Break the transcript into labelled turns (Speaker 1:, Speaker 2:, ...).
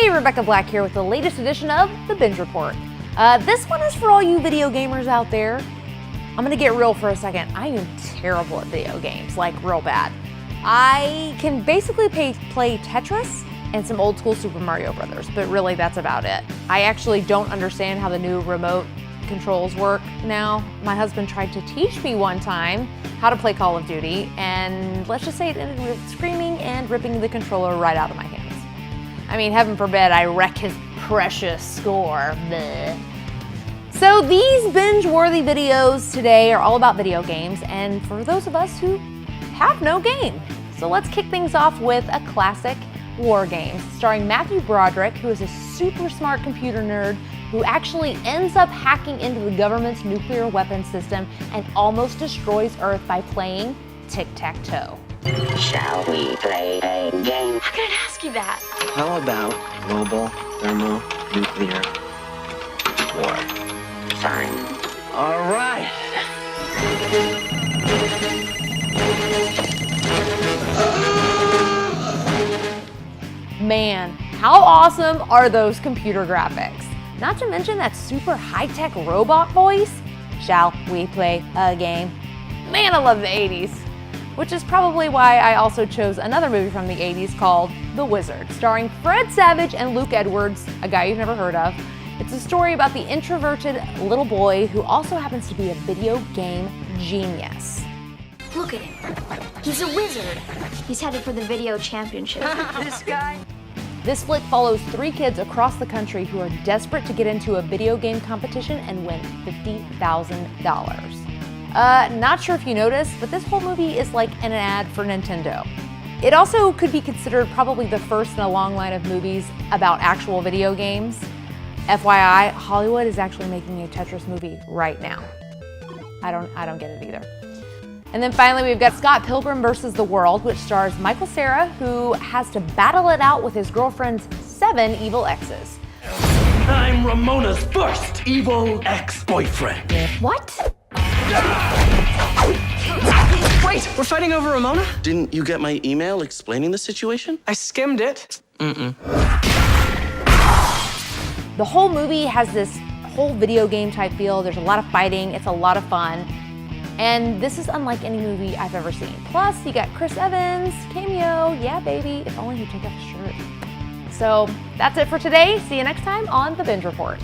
Speaker 1: Hey, Rebekah Black here with the latest edition of the Binge Report. This one is for all you video gamers out there. I'm gonna get real for a second. I am terrible at video games, like real bad. I can basically play Tetris and some old school Super Mario Brothers, but really that's about it. I actually don't understand how the new remote controls work now. My husband tried to teach me one time how to play Call of Duty, and let's just say it ended with screaming and ripping the controller right out of my hands. I mean, heaven forbid I wreck his precious score. Bleh. So these binge-worthy videos today are all about video games, and for those of us who have no game. So let's kick things off with a classic, War Games, starring Matthew Broderick, who is a super smart computer nerd who actually ends up hacking into the government's nuclear weapons system and almost destroys Earth by playing tic-tac-toe.
Speaker 2: Shall we play a game?
Speaker 3: How can I ask you that?
Speaker 2: How about global thermonuclear war? Fine. All right.
Speaker 1: Man, how awesome are those computer graphics? Not to mention that super high-tech robot voice. Shall we play a game? Man, I love the 80s. Which is probably why I also chose another movie from the 80s called The Wizard, starring Fred Savage and Luke Edwards, a guy you've never heard of. It's a story about the introverted little boy who also happens to be a video game genius.
Speaker 3: Look at him. He's a wizard. He's headed for the video championship.
Speaker 2: This guy?
Speaker 1: This flick follows 3 kids across the country who are desperate to get into a video game competition and win $50,000. Not sure if you noticed, but this whole movie is like an ad for Nintendo. It also could be considered probably the first in a long line of movies about actual video games. FYI, Hollywood is actually making a Tetris movie right now. I don't get it either. And then finally, we've got Scott Pilgrim vs. the World, which stars Michael Cera, who has to battle it out with his girlfriend's 7 evil exes.
Speaker 4: I'm Ramona's first evil ex-boyfriend.
Speaker 3: What?
Speaker 5: Wait, we're fighting over Ramona?
Speaker 4: Didn't you get my email explaining the situation?
Speaker 5: I skimmed it.
Speaker 1: The whole movie has this whole video game type feel. There's a lot of fighting. It's a lot of fun. And this is unlike any movie I've ever seen. Plus, you got Chris Evans, cameo. Yeah, baby, if only he'd take off his shirt. So that's it for today. See you next time on The Binge Report.